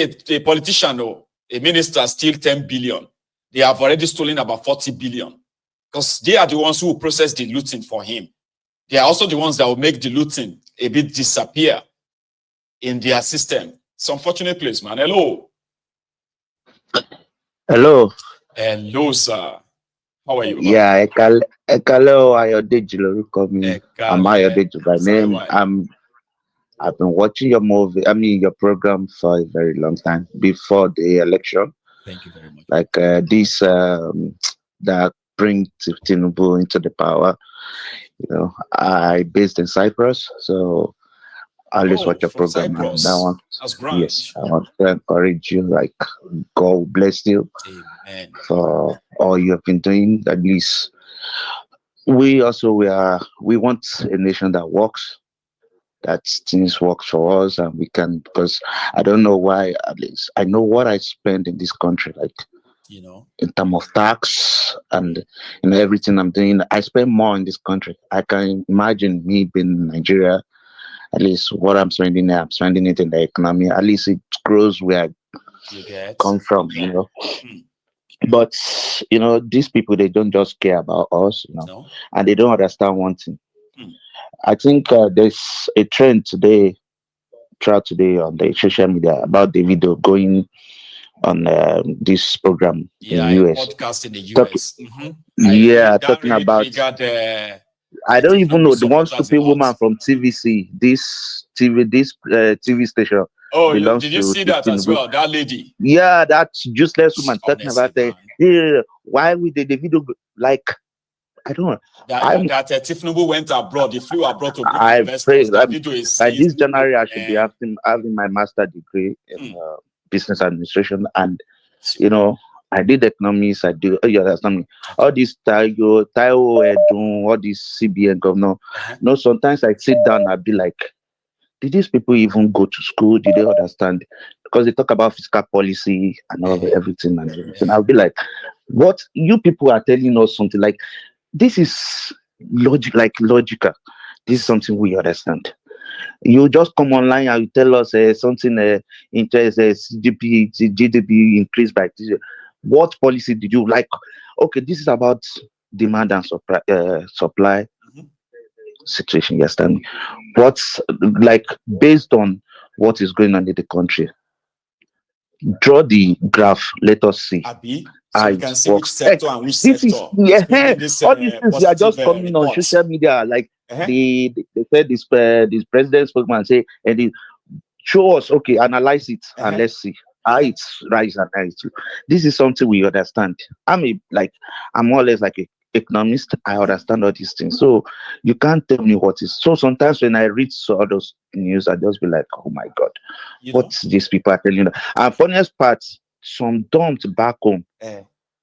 a politician or a minister steal 10 billion, they have already stolen about 40 billion because they are the ones who will process the looting for him. They are also the ones that will make the looting a bit disappear in their system. It's an unfortunate place, man. Hello. Hello. Hello, sir. How are you? Yeah, Ekale Ayodeji lorúkọ mi. I'm Ayodeji by name. I've been watching your your program for a very long time before the election. Thank you very much. Like this that bring Tinubu into the power. I based in Cyprus, so I always watch your program. Cyprus. That one, that's grand. yes, I want to encourage you. Like, God bless you. Amen. For all you have been doing. At least we want a nation that works, that things work for us, and we can, because I don't know why, at least I know what I spend in this country, like, in terms of tax and everything I'm doing. I spend more in this country. I can imagine me being in Nigeria. At least what I'm spending there, I'm spending it in the economy. At least it grows where I come from, But these people, they don't just care about us, No. and they don't understand one thing. I think there's a trend today on the social media about the video going on this program in the US. Podcast in the US. Talking about. I don't even know the one stupid woman from TVC. This TV station. Oh, did you see that as well? That lady. Yeah, that useless woman talking about why we did the video, like, I don't know. That Tinubu went abroad. He flew abroad to bring investors. By this January, I should be having my master degree in business administration, and I did economics. I do. You understand me? All this Taiwo, all this CBN governor. Sometimes I sit down. I'd be like, did these people even go to school? Did they understand? Because they talk about fiscal policy and all everything and everything. I'll be like, what you people are telling us something like this is logical. This is something we understand. You just come online and you tell us something interest GDP increased by this. What policy did you like? Okay, this is about demand and supply situation. Yes, tell me. What's like based on what is going on in the country? Draw the graph. Let us see. So we can see which sector and which sector. All these things are just coming on social media. Like they said this president spokesman say, and they show us, okay, analyze it and let's see how it's rise and rise. This is something we understand. I'm more or less like a economist. I understand all these things. So you can't tell me what is. So sometimes when I read all those news, I just be like, oh my God, what's these people are telling? And funniest part, some dumped back home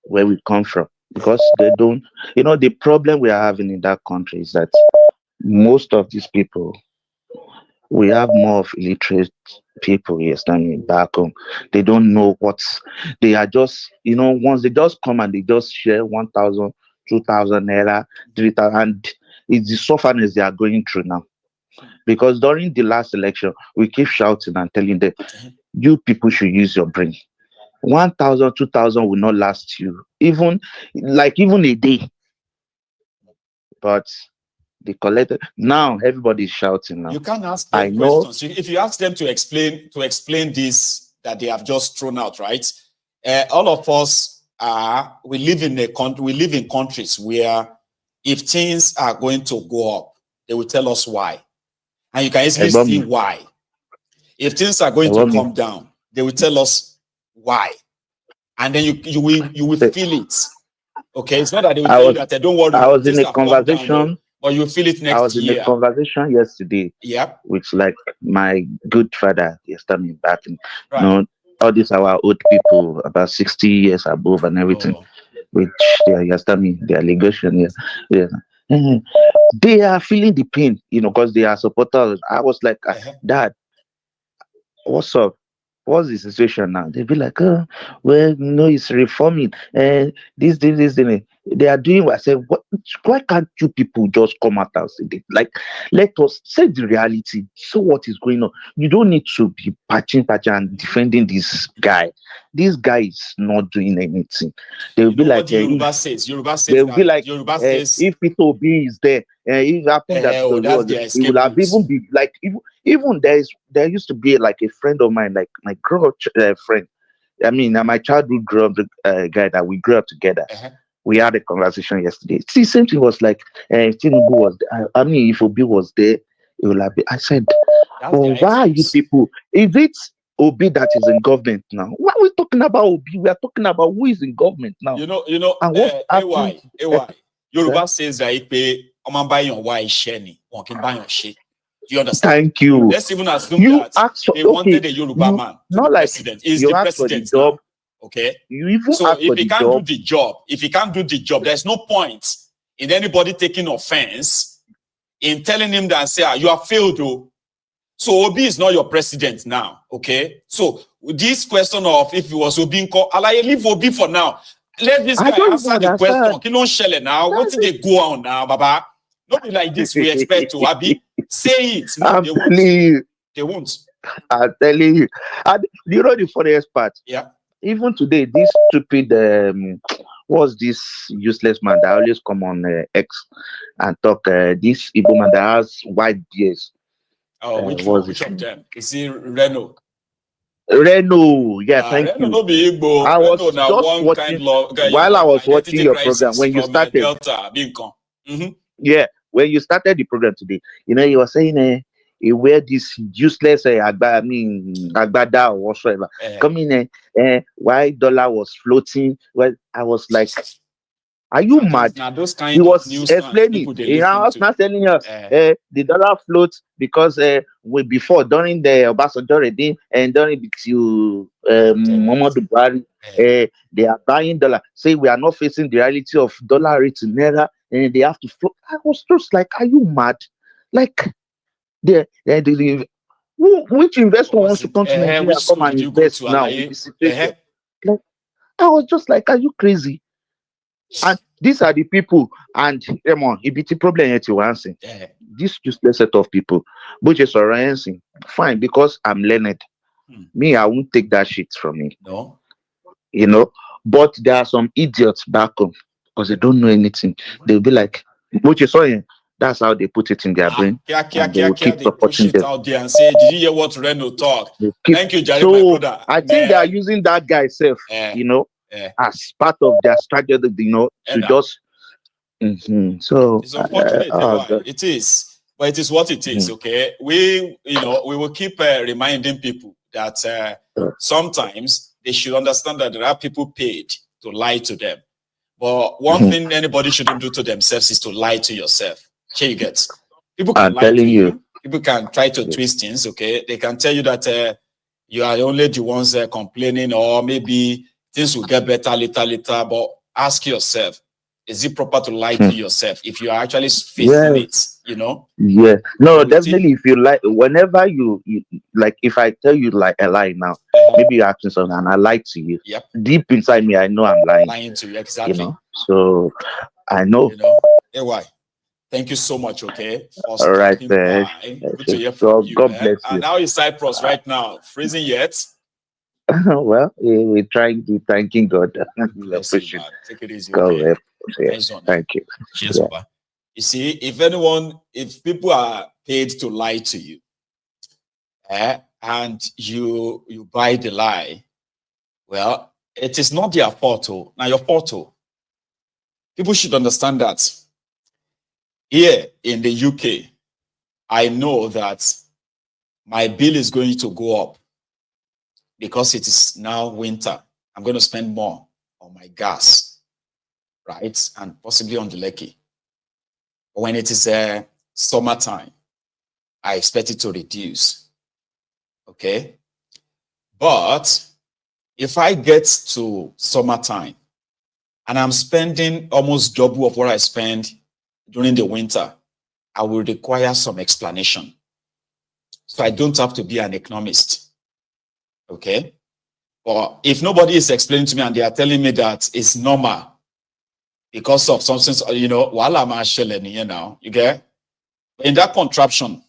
where we come from, because they don't, the problem we are having in that country is that most of these people, we have more of illiterate people here standing back home. They don't know they are just, once they just come and they just share 1,000, 2,000 naira, 3,000, and it's the suffering they are going through now. Because during the last election, we keep shouting and telling them, you people should use your brain. 1,000, 2,000 will not last you, even a day. But they collected. Now everybody's shouting now. You can't ask them questions. If you ask them to explain this that they have just thrown out, right? All of us we live in countries where if things are going to go up, they will tell us why. And you can easily see why. If things are going to come down, they will tell us why. And then you will feel it. Okay, it's not that they will tell you that don't worry. I was in a conversation. Or you feel it next year. I was in a conversation yesterday. With my good father. He stabbed me back. All these our old people, about 60 years above and everything. Which they understand me, the allegation. They are feeling the pain, because they are supporters. I was like, Dad, what's up? What's the situation now? They'll be like, well, it's reforming. This. They are doing what I said. Why can't you people just come out and say it? Like, let us say the reality. So what is going on? You don't need to be patching and defending this guy. This guy is not doing anything. They will be like, what Yoruba says. Yoruba says they will be that like, Yoruba says if Peter Obi is there, if it happened that that's their he escape will have route. even be like, even there used to be like a friend of mine, like my girl friend. I mean, my childhood grew up guy that we grew up together. We had a conversation yesterday. See, same thing was like, Tinubu was there. I mean, if Obi was there, it will have been. I said, well, why are you people? Is it Obi that is in government now? Why are we talking about Obi? We are talking about who is in government now. You know, and what's happening? Yoruba says that do you understand? Thank you. Let's even assume that they wanted a Yoruba man to be president. Is the president now? Okay. You even so if he can't do the job, there's no point in anybody taking offense in telling him that say, you have failed, though. So Obi is not your president now. Okay. So this question of if he was Obi, leave Obi for now. Let this guy answer the question. Kilon shele now. What did they go on now, Baba? Not be like this. We expect to Abi. Say it. No, they won't. They won't. I'm telling you. And you know the funniest part? Yeah. Even today, this stupid what's this useless man that always come on X and talk? This Igbo man that has white beards. Oh, which of them? Is he Reno? Reno, yeah, thank you. No be Igbo. I was Reno just one watching kind while I was watching your program when you started. Delta, Yeah, when you started the program today, you were saying he wear this useless agbada or whatsoever. Coming why dollar was floating. Well, I was like, are you mad? Now those kind he was of news explaining. He was not telling us the dollar floats because before during the Obasanjo regime and during the Muhammadu Buhari, they are buying dollar. Say we are not facing the reality of dollar rate in naira, and they have to float. I was just like, are you mad? Like which investor wants to come to Nigeria come and invest now in this situation? Like, I was just like, are you crazy? And these are the people, and EBT problem yet you answer. This useless set of people, which is answering fine because I'm learned. Me, I won't take that shit from me. No, but there are some idiots back home because they don't know anything. They'll be like, which is that's how they put it in their brain. And they will keep supporting them. Out there and say, did you hear what Reno talk? Thank you, Jerry, my brother. I think they are using that guy self, as part of their strategy, to just. So it's unfortunate. It is, but it is what it is. Okay, we will keep reminding people that sometimes they should understand that there are people paid to lie to them. But one thing anybody shouldn't do to themselves is to lie to yourself. Here you get. People can lie to you. People can try to twist things. Okay, they can tell you that you are only the ones complaining, or maybe things will get better later. But ask yourself, is it proper to lie to yourself if you are actually facing it? Yeah. No, definitely. If you lie, whenever you like, if I tell you like a lie now, maybe you're asking something and I lie to you. Yep. Deep inside me, I know I'm lying. Lying to you, exactly. So I know. Hey, why? Thank you so much. Okay. All right. Good to hear from you. God bless you. And how is Cyprus right now? Freezing yet? Well, we're trying to thanking God. Bless you, man. Take it easy. God Thank you. Cheers, Papa. You see, if people are paid to lie to you, and you buy the lie, well, it is not their fault. Now your fault. People should understand that. Here in the UK, I know that my bill is going to go up because it is now winter. I'm going to spend more on my gas, right? And possibly on the Lekki. But when it is summertime, I expect it to reduce. Okay? But if I get to summertime and I'm spending almost double of what I spend during the winter, I will require some explanation. So I don't have to be an economist. Okay? But if nobody is explaining to me and they are telling me that it's normal, because of something, you know, while I'm you know, you get in that contraption,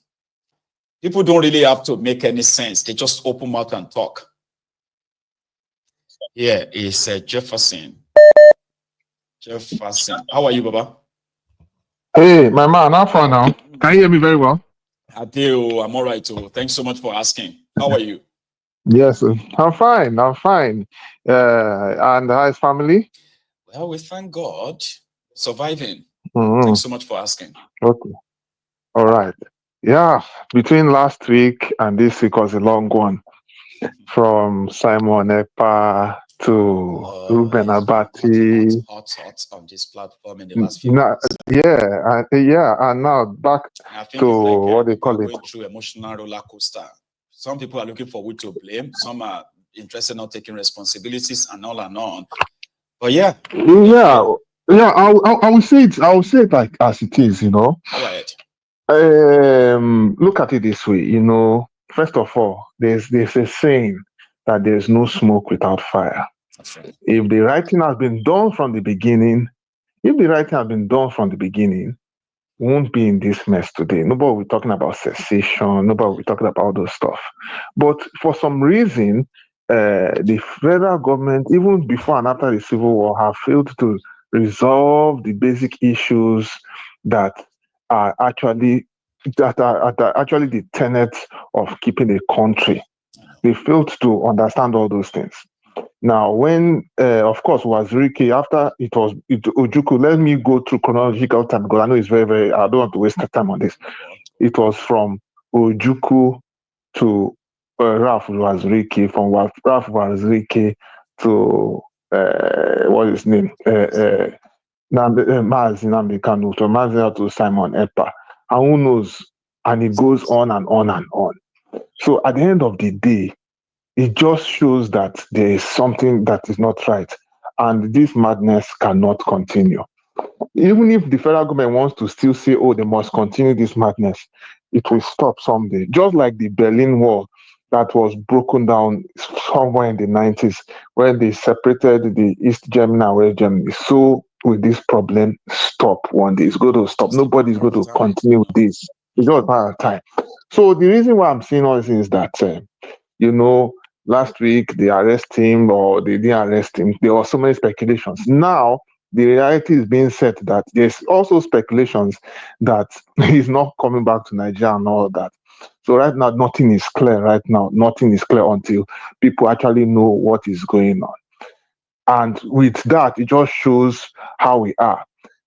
people don't really have to make any sense. They just open mouth and talk. Yeah, it's Jefferson. Jefferson. How are you, Baba? Hey, my man, how far now? Can you hear me very well? Adeo, I'm all right too. Thanks so much for asking. How are you? Yes, I'm fine. I'm fine. And how's family? Well, we thank God. Surviving. Mm-hmm. Thanks so much for asking. Okay. All right. Yeah, between last week and this week was a long one. From Simon Ekpa to Ruben Abati. Hot on this platform in the last few weeks. And now back to like, what they call it. Going through emotional roller coaster. Some people are looking for who to blame. Some are interested in not taking responsibilities and all and on. But yeah. I will say it. I will say it like as it is. You know. Go ahead. Look at it this way. You know, first of all, there's a saying that there's no smoke without fire. That's right. If the writing has been done from the beginning, we won't be in this mess today. Nobody will be talking about secession. Nobody will be talking about all those stuff. But for some reason, the federal government, even before and after the Civil War, have failed to resolve the basic issues that are actually the tenets of keeping a country. They failed to understand all those things. Now, when, of course, Wazirike, after Ojukwu, let me go through chronological time because I know it's very, very, I don't want to waste time on this. It was from Ojukwu to Ralph Wazirike, from Ralph Wazirike to, what is his name? Mazi Nnamdi Kanu, to Mazi to Simon Ekpa. And who knows? And it goes on and on and on. So at the end of the day, it just shows that there is something that is not right. And this madness cannot continue. Even if the federal government wants to still say, oh, they must continue this madness, it will stop someday. Just like the Berlin Wall that was broken down somewhere in the 90s, when they separated the East Germany and West Germany. So will this problem stop one day? It's going to stop. Nobody's going to continue with this. It's just a matter of time. So the reason why I'm saying all this is that, you know, last week they arrest him or they didn't arrest him. There were so many speculations. Now, the reality is being set that there's also speculations that he's not coming back to Nigeria and all that. So right now, nothing is clear right now. Nothing is clear until people actually know what is going on. And with that, it just shows how we are.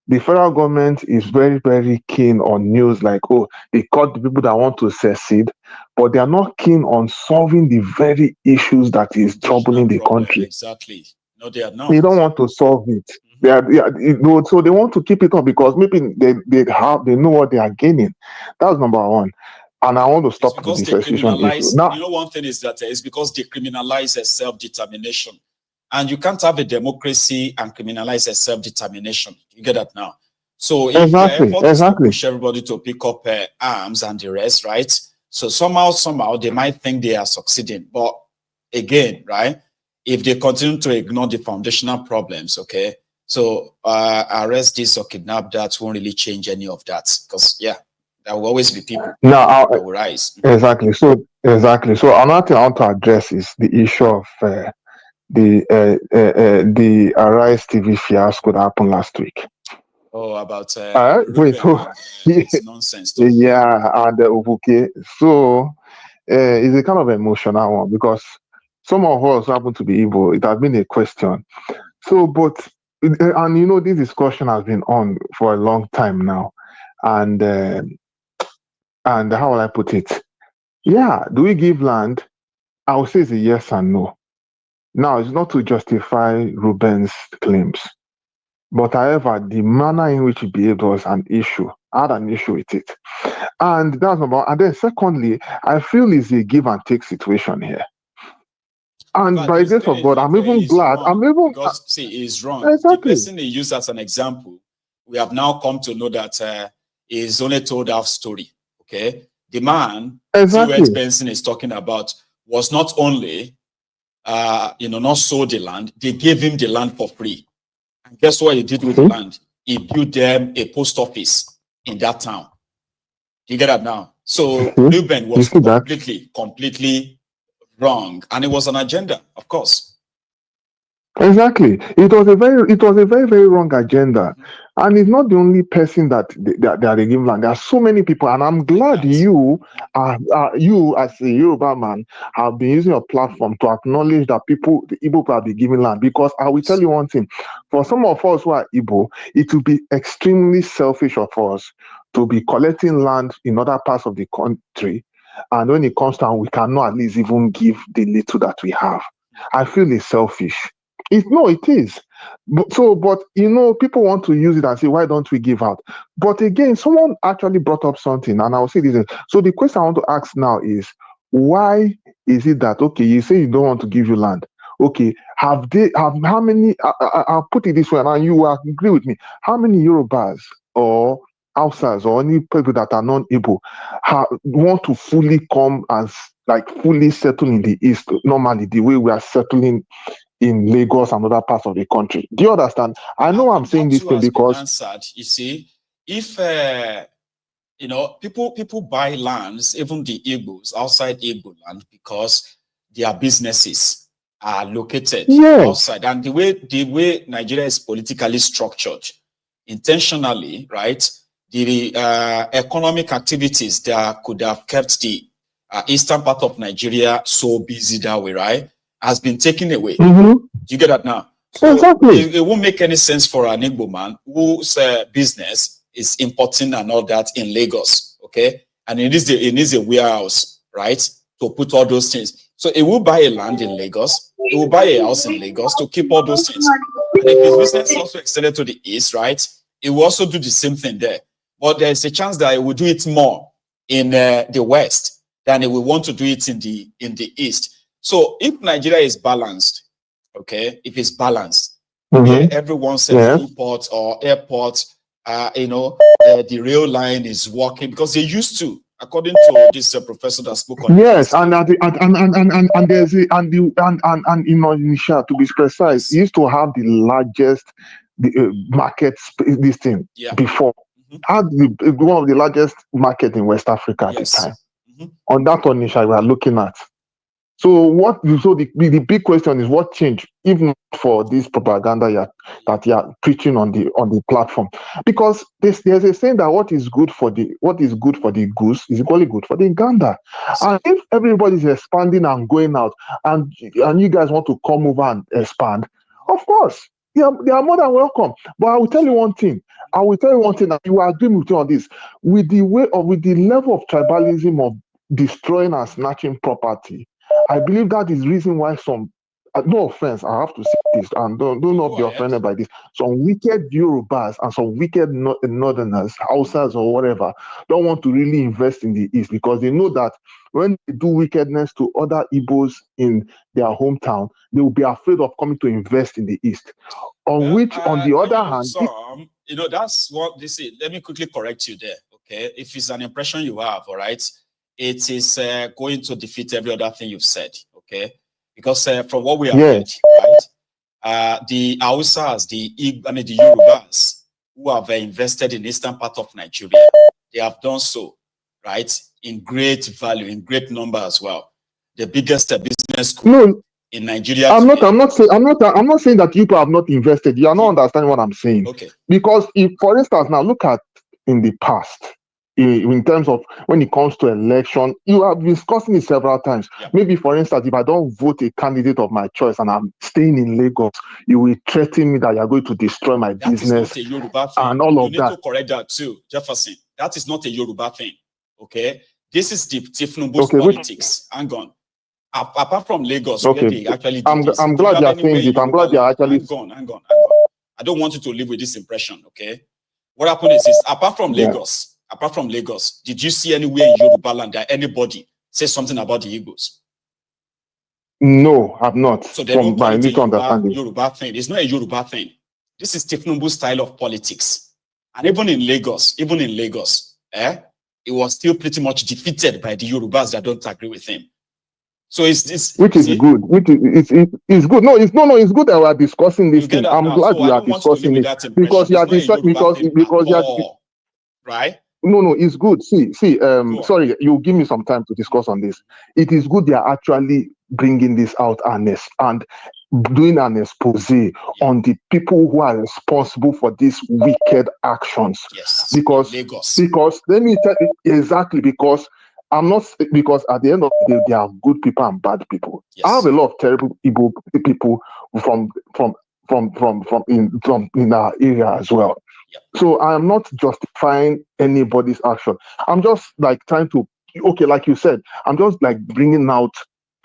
The federal government is very, very keen on news like, oh, they caught the people that want to secede, but they are not keen on solving the very issues that is troubling the country. Exactly. No, they are not. They don't want to solve it. So they want to keep it on because maybe they know what they are gaining. That's number one. And I want to stop with the secession issue. Now, you know, one thing is that it's because they criminalize a self-determination. And you can't have a democracy and criminalize a self-determination. You get that now? So if the effort is to push everybody to pick up arms and the rest, right? So somehow they might think they are succeeding. But again, right? If they continue to ignore the foundational problems, okay? So arrest this or kidnap that won't really change any of that. Because, yeah, there will always be people that will rise. Exactly. So another thing I want to address is the issue of the Arise TV fiasco that happened last week. Oh, about it's nonsense. Yeah, and Obuke. So it's a kind of emotional one because some of us happen to be evil. It has been a question. So, but and you know, this discussion has been on for a long time now, and how will I put it? Yeah, do we give land? I would say it's a yes and no. Now, it's not to justify Ruben's claims, but however, the manner in which he behaved was an issue. I had an issue with it. And that's number one. And then secondly, I feel it's a give and take situation here. And by the grace of God, I'm even glad. Because see, he's wrong. Exactly. The person he used as an example, we have now come to know that he's only told half story. Okay. The man, exactly. Benson is talking about was not only not sold the land, they gave him the land for free. And guess what he did with the land? He built them a post office in that town. You get that now? So Ruben was completely wrong. And it was an agenda, of course. Exactly. It was a very wrong agenda. And it's not the only person that they give land. There are so many people, and I'm glad you as a Yoruba man have been using your platform to acknowledge that the Igbo people have been given land. Because I will tell you one thing, for some of us who are Igbo, it will be extremely selfish of us to be collecting land in other parts of the country, and when it comes down, we cannot at least even give the little that we have. I feel it's selfish. It is. But people want to use it and say, why don't we give out? But again, someone actually brought up something, and I'll say this. So the question I want to ask now is, why is it that, okay, you say you don't want to give you land? Okay, how many, I'll put it this way, and you will agree with me, how many Yorubas or Hausas or any people that are non-able want to fully come and fully settle in the East, normally the way we are settling in Lagos and other parts of the country? Do you understand? I know I'm saying this thing because answered. You see, if people buy lands, even the Igbos outside Igbo land, because their businesses are located outside. And the way Nigeria is politically structured, intentionally, right? The economic activities that could have kept the eastern part of Nigeria so busy that way, right, has been taken away. Do you get that now? So exactly. It won't make any sense for an Igbo man whose business is importing and all that in Lagos, okay? And it needs a warehouse, right, to put all those things. So it will buy a land in Lagos. It will buy a house in Lagos to keep all those things. And if his business also extended to the east, right, it will also do the same thing there. But there's a chance that it will do it more in the west than it will want to do it in the east. So if Nigeria is balanced, okay, if it's balanced, everyone's port or airport, the rail line is working because they used to, according to this professor that spoke on. Yes, and there's Nisha, to be precise, he used to have the largest market this thing before. Had one of the largest market in West Africa at the time. On that one, Nisha, we are looking at. So the big question is, what changed, even for this propaganda that you are preaching on the platform? Because there's a saying that what is good for the goose is equally good for the gander. And if everybody is expanding and going out, and you guys want to come over and expand, of course, they are more than welcome. But I will tell you one thing. That you are agreeing with me on this. With the level of tribalism of destroying and snatching property, I believe that is the reason why some, no offense, I have to say this, and do not be offended by this, some wicked Yorubas and some wicked Northerners, Hausas or whatever, don't want to really invest in the East, because they know that when they do wickedness to other Igbos in their hometown, they will be afraid of coming to invest in the East. On the other hand, that's what this is. Let me quickly correct you there, okay? If it's an impression you have, all right, it is going to defeat every other thing you've said, okay? Because from what we have heard, right, the Hausas, the Yorubas who have invested in eastern part of Nigeria, they have done so, right, in great value, in great number as well. The biggest business school in Nigeria. I'm not saying that people have not invested. You are not understanding what I'm saying. Okay. Because if, for instance, now look at in the past, in terms of when it comes to election, you have discussed it several times. Maybe, for instance, if I don't vote a candidate of my choice and I'm staying in Lagos, you will threaten me that you're going to destroy my business. That is not a Yoruba thing. And all of that. You need to correct that too, Jefferson. That is not a Yoruba thing. Okay, this is the Tinubu's politics. Hang on. Apart from Lagos, where they actually did this. I'm glad you're saying it. I'm glad you're actually. Hang on. I don't want you to live with this impression. Okay, what happened is this: apart from Lagos, did you see anywhere in Yoruba land that anybody say something about the Igbos? No, I've not. So they don't call it a Yoruba thing. It's not a Yoruba thing. This is Tinubu's style of politics. And even in Lagos, it was still pretty much defeated by the Yorubas that don't agree with him. So it's this, which is good. Which is it's good. No, it's good that we are discussing this thing. I'm glad we are discussing it because you are because you are right. No, it's good. See, sorry, you give me some time to discuss on this. It is good they are actually bringing this out and doing an expose on the people who are responsible for these wicked actions. Yes, because let me tell you exactly, because I'm not, because at the end of the day, there are good people and bad people. Yes. I have a lot of terrible Igbo people from in our area as well. Yep. So I am not justifying anybody's action. I'm just like trying to, okay, like you said, I'm just like bringing out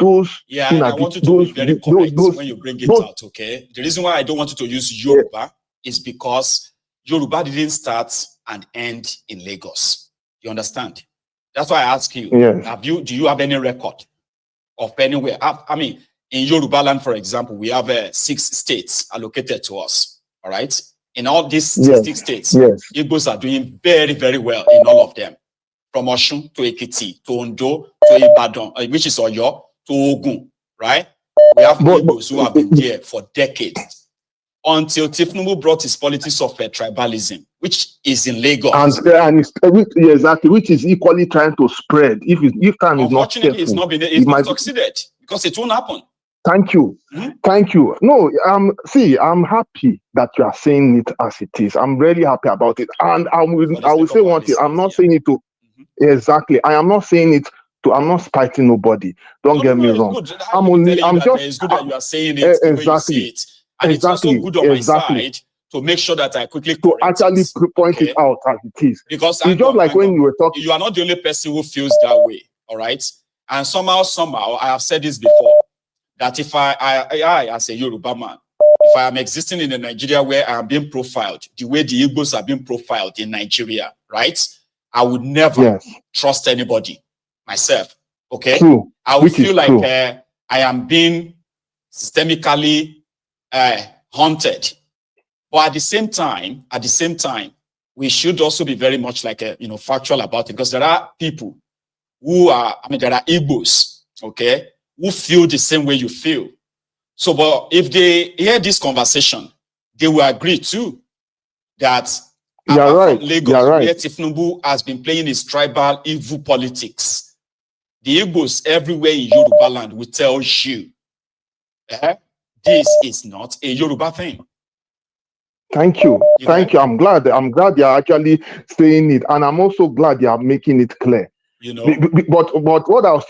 those. Yeah, and I want you to be very correct when you bring it out, okay? The reason why I don't want you to use Yoruba is because Yoruba didn't start and end in Lagos. You understand? That's why I ask you, yes. Do you have any record of anywhere? I mean, in Yoruba land, for example, we have 6 states allocated to us, all right? In all these 6 states, Igbos are doing very, very well in all of them. From Osun to Ekiti, to Ondo, to Ibadan, which is Oyo, to Ogun, right? We have Igbos who have been there for decades. Until Tinubu brought his politics of tribalism, which is in Lagos. And exactly, which is equally trying to spread. If time is not careful, it's not succeeded because it won't happen. Thank you. Mm-hmm. Thank you. No, I'm happy that you are saying it as it is. I'm really happy about it. And I will say one thing. I'm not saying it to exactly. I am not saying it to, I'm not spiting nobody. Don't get me wrong. It's good that you are saying it the way you say it. And it's also good on my side to make sure that I quickly to actually point it out as it is. Because it's just like when you were talking. You are not the only person who feels that way. All right. And somehow, I have said this before, that if I as a Yoruba man, if I am existing in a Nigeria where I am being profiled the way the Igbos are being profiled in Nigeria, right? I would never trust anybody myself. Okay. True. I would feel like I am being systemically haunted. But at the same time, we should also be very much like factual about it, because there are people who are, there are Igbos, okay, who feel the same way you feel. So, but if they hear this conversation, they will agree too that apart from Lagos, where Tinubu has been playing his tribal evil politics, the Igbos everywhere in Yoruba land will tell you, this is not a Yoruba thing. Thank you. Thank you. I'm glad you're actually saying it, and I'm also glad you're making it clear. But what else?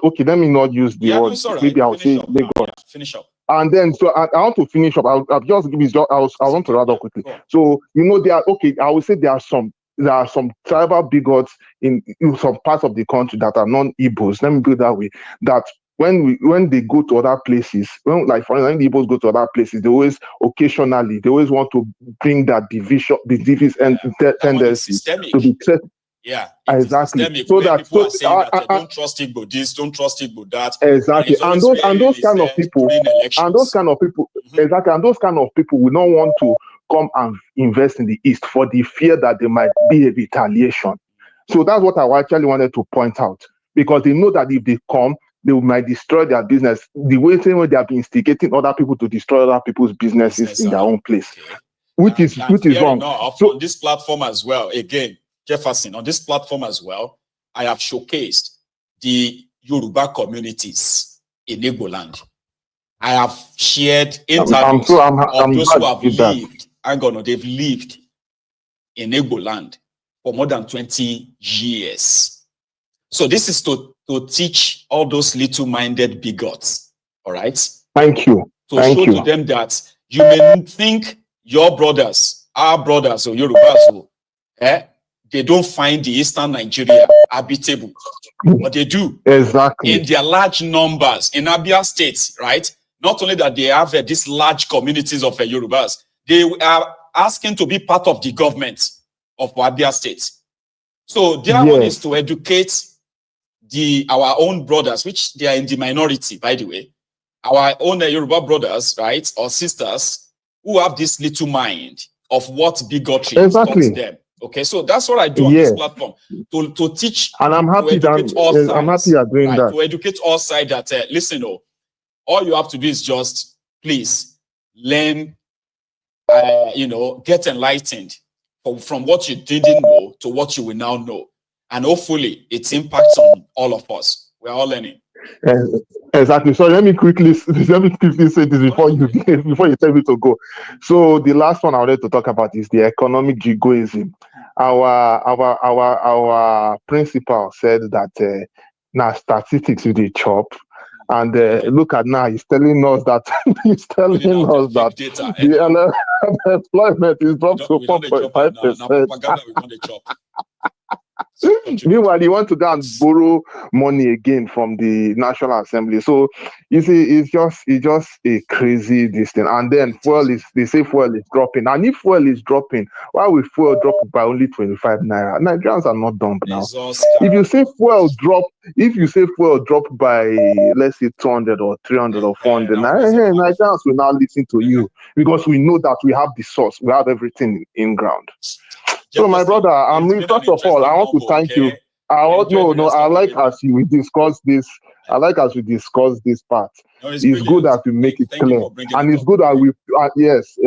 Okay, let me not use the word. Maybe I'll say Lagos. Finish up. And then, so I want to finish up. I'll just give you. I want to rather quickly. So there are I will say there are some tribal bigots in some parts of the country that are non-Igbos. Let me put it that way. That when they go to other places, for example, when the Igbos go to other places, they always want to bring that divisive tendency to be set. Yeah, exactly. So that people are saying that don't trust Igbo this, don't trust Igbo that. Exactly, and those kind of people, exactly, and those kind of people will not want to come and invest in the East for the fear that there might be a retaliation. So that's what I actually wanted to point out, because they know that if they come, they might destroy their business the same way they have been instigating other people to destroy other people's businesses in their own place, which is wrong. So on this platform as well, again, Jefferson, on this platform as well, I have showcased the Yoruba communities in Igbo land. I have shared interviews of those who have lived. They've lived in Igbo land for more than 20 years. So this is to teach all those little-minded bigots. All right. Thank you. To show to them that you may think your brothers, our brothers, or Yorubas, they don't find the Eastern Nigeria habitable, but they do. Exactly. In their large numbers in Abia State, right? Not only that they have these large communities of Yorubas, they are asking to be part of the government of Abia State. So their one is to educate our own brothers, which they are in the minority, by the way, our own Yoruba brothers, right, or sisters, who have this little mind of what bigotry taught them. Okay, so that's what I do on this platform, to teach, and I'm happy that I'm happy you're doing that. To educate all sides that listen, all you have to do is just please learn, get enlightened from what you didn't know to what you will now know, and hopefully it impacts on all of us. We're all learning. Exactly. So let me quickly say this before you tell me to go. So the last one I wanted to talk about is the economic jingoism. Our principal said that now statistics with the chop, and look at now he's telling us that the unemployment is dropped to 4.5%. Meanwhile, you want to go and borrow money again from the National Assembly. So you see, it's just a crazy this thing. And then they say fuel is dropping. And if fuel is dropping, why will fuel drop by only 25 naira? Nigerians are not dumb now. If you say fuel drop by, let's say 200 or 300 or 400, Nigerians will now listen to you, because we know that we have the source, we have everything in ground. So my brother, first of all, I want to thank you. I like as we discuss this. I like as we discuss this part. It's good that we make it clear, and it's good that we yes.